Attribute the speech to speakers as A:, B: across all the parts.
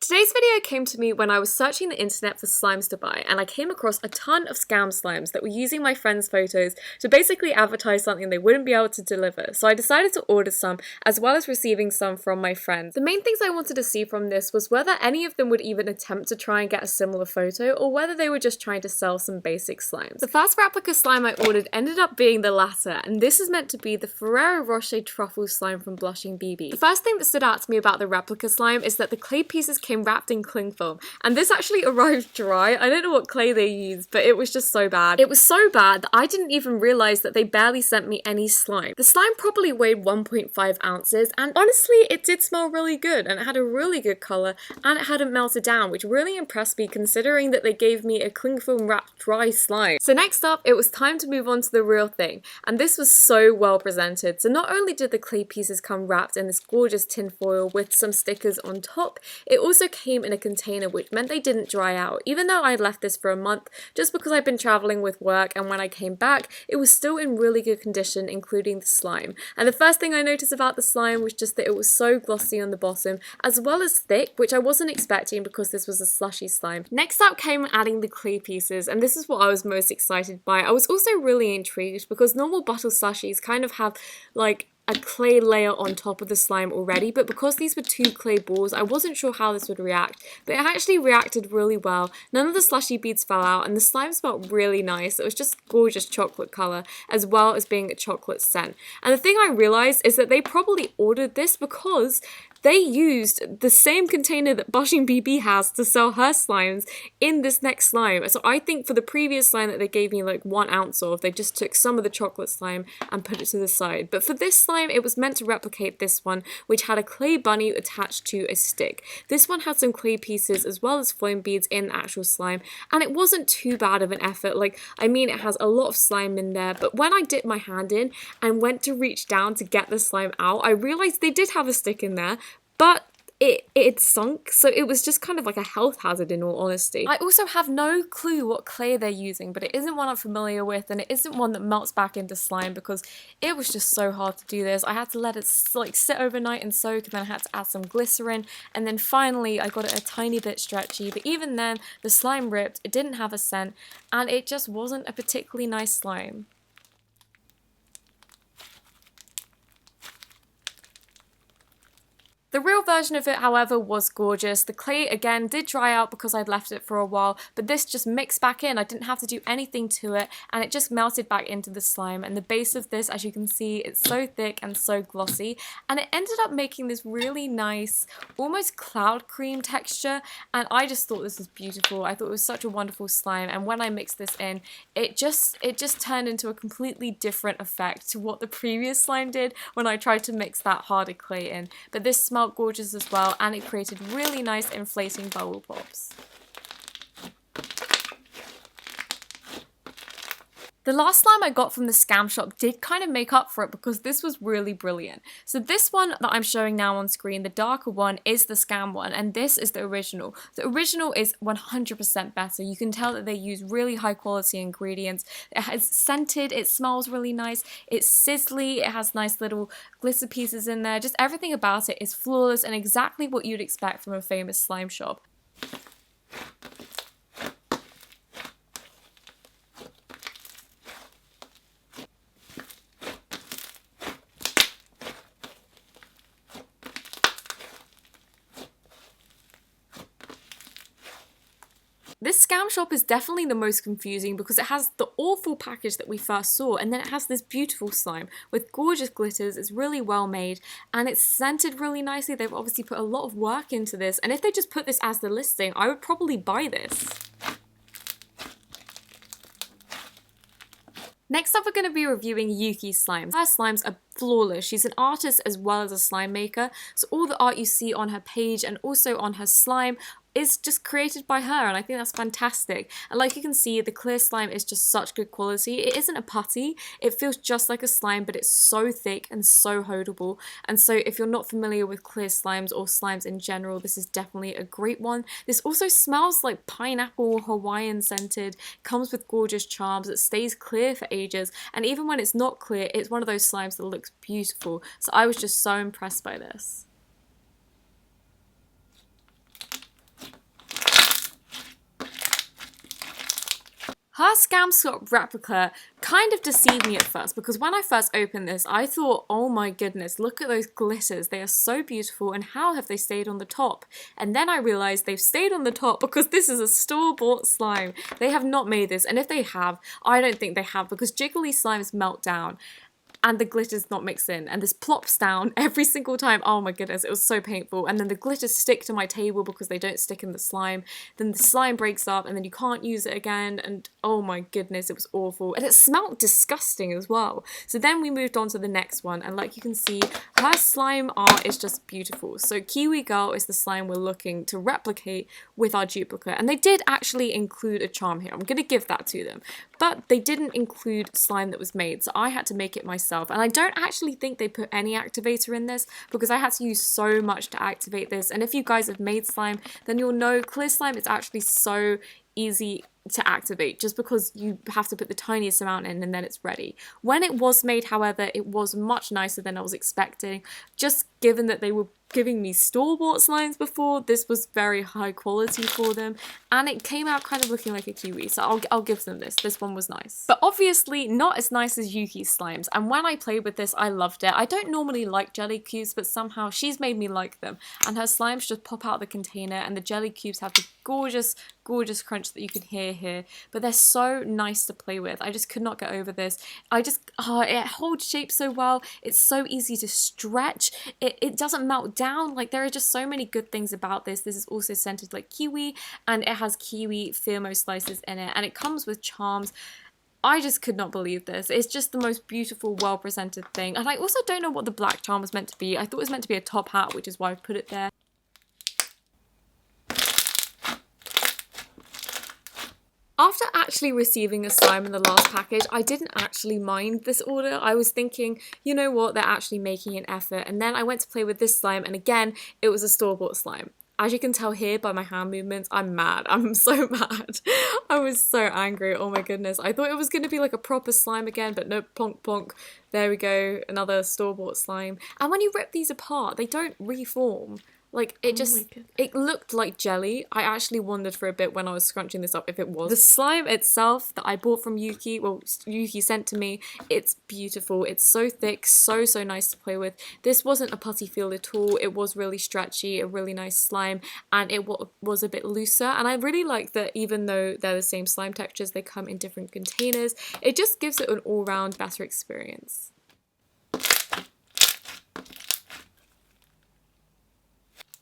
A: Today's video came to me when I was searching the internet for slimes to buy, and I came across a ton of scam slimes that were using my friends' photos to basically advertise something they wouldn't be able to deliver. So I decided to order some, as well as receiving some from my friends. The main things I wanted to see from this was whether any of them would even attempt to try and get a similar photo, or whether they were just trying to sell some basic slimes. The first replica slime I ordered ended up being the latter, and this is meant to be the Ferrero Rocher truffle slime from Blushing BB. The first thing that stood out to me about the replica slime is that the clay pieces came wrapped in cling film, and this actually arrived dry. I don't know what clay they used, but it was just so bad. It was so bad that I didn't even realize that they barely sent me any slime. The slime probably weighed 1.5 ounces, and honestly it did smell really good, and it had a really good color, and it hadn't melted down, which really impressed me considering that they gave me a cling film wrapped dry slime. So next up, it was time to move on to the real thing, and this was so well presented. So not only did the clay pieces come wrapped in this gorgeous tin foil with some stickers on top, it also came in a container, which meant they didn't dry out. Even though I'd left this for a month, just because I'd been traveling with work, and when I came back, it was still in really good condition, including the slime. And the first thing I noticed about the slime was just that it was so glossy on the bottom, as well as thick, which I wasn't expecting because this was a slushy slime. Next up came adding the clay pieces, and this is what I was most excited by. I was also really intrigued because normal bottle slushies kind of have like a clay layer on top of the slime already, but because these were two clay balls, I wasn't sure how this would react, but it actually reacted really well. None of the slushy beads fell out, and the slime smelled really nice. It was just gorgeous chocolate colour, as well as being a chocolate scent. And the thing I realised is that they probably ordered this because they used the same container that Blushing BB has to sell her slimes in this next slime. So I think for the previous slime that they gave me like 1 ounce of, they just took some of the chocolate slime and put it to the side. But for this slime, it was meant to replicate this one, which had a clay bunny attached to a stick. This one had some clay pieces as well as foam beads in the actual slime, and it wasn't too bad of an effort. Like, I mean, it has a lot of slime in there, but when I dipped my hand in and went to reach down to get the slime out, I realized they did have a stick in there, but it sunk, so it was just kind of like a health hazard in all honesty. I also have no clue what clay they're using, but it isn't one I'm familiar with, and it isn't one that melts back into slime because it was just so hard to do this. I had to let it like sit overnight and soak, and then I had to add some glycerin, and then finally I got it a tiny bit stretchy, but even then the slime ripped, it didn't have a scent, and it just wasn't a particularly nice slime. The real version of it, however, was gorgeous. The clay, again, did dry out because I'd left it for a while, but this just mixed back in. I didn't have to do anything to it, and it just melted back into the slime. And the base of this, as you can see, it's so thick and so glossy, and it ended up making this really nice, almost cloud cream texture, and I just thought this was beautiful. I thought it was such a wonderful slime, and when I mixed this in, it just turned into a completely different effect to what the previous slime did when I tried to mix that harder clay in. But this smelled gorgeous as well, and it created really nice inflating bubble pops. The last slime I got from the scam shop did kind of make up for it because this was really brilliant. So this one that I'm showing now on screen, the darker one, is the scam one, and this is the original. The original is 100% better. You can tell that they use really high quality ingredients. It has scented, it smells really nice, it's sizzly, it has nice little glitter pieces in there. Just everything about it is flawless and exactly what you'd expect from a famous slime shop. This scam shop is definitely the most confusing because it has the awful package that we first saw, and then it has this beautiful slime with gorgeous glitters. It's really well made, and it's scented really nicely. They've obviously put a lot of work into this, and if they just put this as the listing, I would probably buy this. Next up, we're going to be reviewing Yuki's slimes. Her slimes are flawless. She's an artist as well as a slime maker, so all the art you see on her page and also on her slime is just created by her, and I think that's fantastic. And like you can see, the clear slime is just such good quality. It isn't a putty, it feels just like a slime, but it's so thick and so holdable. And so if you're not familiar with clear slimes or slimes in general, this is definitely a great one. This also smells like pineapple, Hawaiian scented, comes with gorgeous charms, it stays clear for ages, and even when it's not clear, it's one of those slimes that looks beautiful. So I was just so impressed by this. Her Scam Slop replica kind of deceived me at first because when I first opened this, I thought, oh my goodness, look at those glitters. They are so beautiful and how have they stayed on the top? And then I realized they've stayed on the top because this is a store-bought slime. They have not made this, and if they have, I don't think they have because jiggly slimes melt down and the glitter's not mixed in, and this plops down every single time. Oh my goodness, it was so painful. And then the glitters stick to my table because they don't stick in the slime. Then the slime breaks up and then you can't use it again, and oh my goodness, it was awful. And it smelled disgusting as well. So then we moved on to the next one, and like you can see, her slime art is just beautiful. So Kiwi Girl is the slime we're looking to replicate with our duplicate, and they did actually include a charm here. I'm gonna give that to them. But they didn't include slime that was made, so I had to make it myself. And I don't actually think they put any activator in this because I had to use so much to activate this. And if you guys have made slime, then you'll know clear slime is actually so easy to activate just because you have to put the tiniest amount in and then it's ready. When it was made, however, it was much nicer than I was expecting. Just given that they were giving me store-bought slimes before, this was very high quality for them, and it came out kind of looking like a kiwi, so I'll give them this. This one was nice. But obviously not as nice as Yuki's slimes, and when I played with this, I loved it. I don't normally like jelly cubes, but somehow she's made me like them, and her slimes just pop out of the container, and the jelly cubes have the gorgeous crunch that you can hear here, but they're so nice to play with. I just could not get over this. It holds shape so well. It's so easy to stretch. It doesn't melt down. Like, there are just so many good things about this. This is also scented like kiwi, and it has kiwi firmo slices in it, and it comes with charms. I just could not believe this. It's just the most beautiful, well-presented thing. And I also don't know what the black charm was meant to be. I thought it was meant to be a top hat, which is why I put it there. After actually receiving a slime in the last package, I didn't actually mind this order. I was thinking, you know what, they're actually making an effort. And then I went to play with this slime, and again, it was a store-bought slime. As you can tell here by my hand movements, I'm mad. I'm so mad. I was so angry. Oh my goodness. I thought it was going to be like a proper slime again, but no, plonk plonk. There we go, another store-bought slime. And when you rip these apart, they don't reform. Like, it just, it looked like jelly. I actually wondered for a bit when I was scrunching this up if it was. The slime itself that I bought from Yuki, well, Yuki sent to me, it's beautiful. It's so thick, so nice to play with. This wasn't a putty feel at all. It was really stretchy, a really nice slime, and it was a bit looser. And I really like that even though they're the same slime textures, they come in different containers. It just gives it an all-round better experience.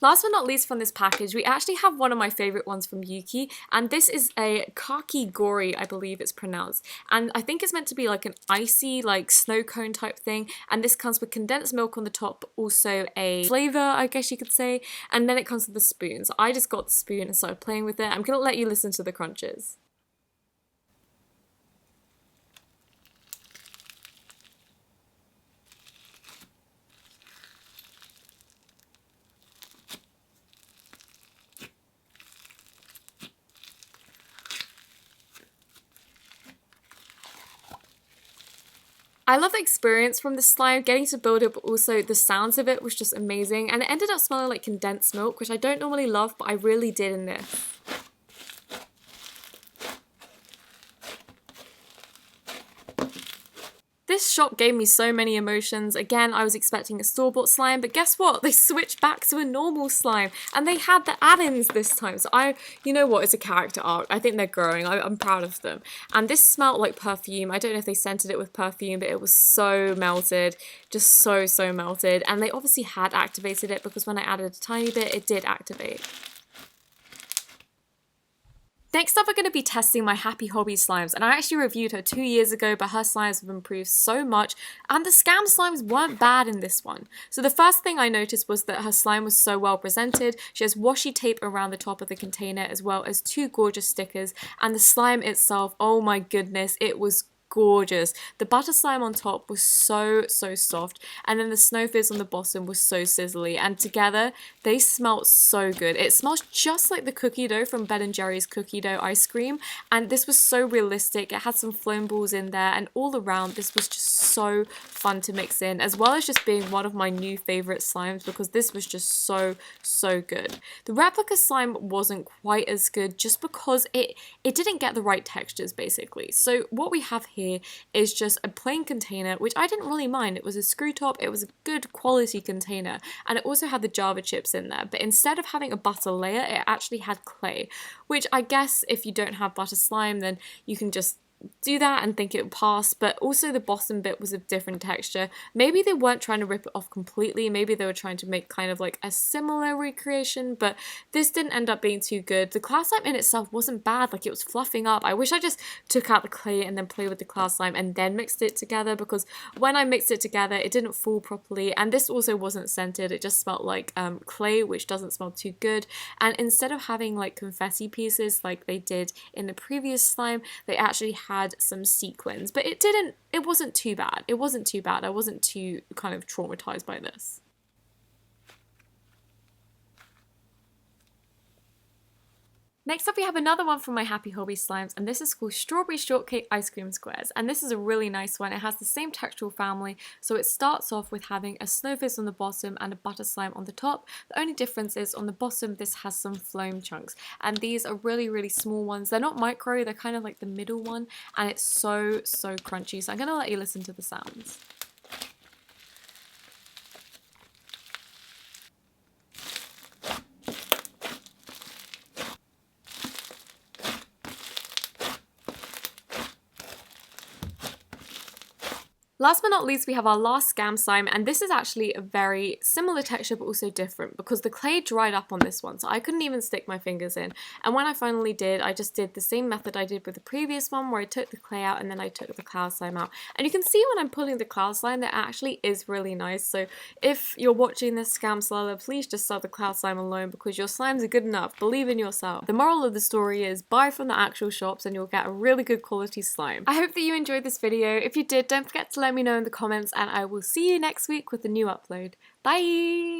A: Last but not least from this package, we actually have one of my favourite ones from Yuki, and this is a kakigori, I believe it's pronounced. And I think it's meant to be like an icy, like snow cone type thing, and this comes with condensed milk on the top, also a flavour, I guess you could say, and then it comes with the spoon. So I just got the spoon and started playing with it. I'm going to let you listen to the crunches. I love the experience from the slime, getting to build it, but also the sounds of it was just amazing. And it ended up smelling like condensed milk, which I don't normally love, but I really did in this. This shop gave me so many emotions. Again, I was expecting a store-bought slime, but guess what? They switched back to a normal slime, and they had the add-ins this time. So you know what? It's a character arc. I think they're growing. I'm proud of them. And this smelled like perfume. I don't know if they scented it with perfume, but it was so melted. Just so melted. And they obviously had activated it because when I added a tiny bit, it did activate. Next up, we're going to be testing my Happy Hobby slimes, and I actually reviewed her 2 years ago, but her slimes have improved so much, and the scam slimes weren't bad in this one. So the first thing I noticed was that her slime was so well presented. She has washi tape around the top of the container, as well as 2 gorgeous stickers, and the slime itself, oh my goodness, it was gorgeous. The butter slime on top was so soft, and then the snow fizz on the bottom was so sizzly, and together they smelled so good. It smells just like the cookie dough from Ben & Jerry's cookie dough ice cream, and this was so realistic. It had some foam balls in there, and all around this was just so fun to mix in, as well as just being one of my new favorite slimes because this was just so good. The Replica slime wasn't quite as good just because it didn't get the right textures basically. So what we have here is just a plain container, which I didn't really mind. It was a screw top, it was a good quality container, and it also had the Java chips in there, but instead of having a butter layer, it actually had clay, which I guess if you don't have butter slime, then you can just do that and think it would pass. But also the bottom bit was a different texture. Maybe they weren't trying to rip it off completely, maybe they were trying to make kind of like a similar recreation, but this didn't end up being too good. The cloud slime in itself wasn't bad, like it was fluffing up. I wish I just took out the clay and then played with the cloud slime and then mixed it together, because when I mixed it together it didn't fall properly, and this also wasn't scented, it just smelled like clay, which doesn't smell too good. And instead of having like confetti pieces like they did in the previous slime, they actually had some sequins, but it wasn't too bad. I wasn't too kind of traumatized by this. Next up we have another one from my Happy Hobby slimes, and this is called Strawberry Shortcake Ice Cream Squares, and this is a really nice one. It has the same textural family, so it starts off with having a snowflake on the bottom and a butter slime on the top. The only difference is on the bottom this has some foam chunks, and these are really small ones. They're not micro, they're kind of like the middle one, and it's so crunchy, so I'm gonna let you listen to the sounds. Last but not least, we have our last scam slime, and this is actually a very similar texture but also different because the clay dried up on this one, so I couldn't even stick my fingers in. And when I finally did, I just did the same method I did with the previous one, where I took the clay out and then I took the cloud slime out. And you can see when I'm pulling the cloud slime that actually is really nice. So if you're watching this scam slime, please just sell the cloud slime alone because your slimes are good enough. Believe in yourself. The moral of the story is buy from the actual shops and you'll get a really good quality slime. I hope that you enjoyed this video. If you did, don't forget to let me know in the comments, and I will see you next week with a new upload. Bye!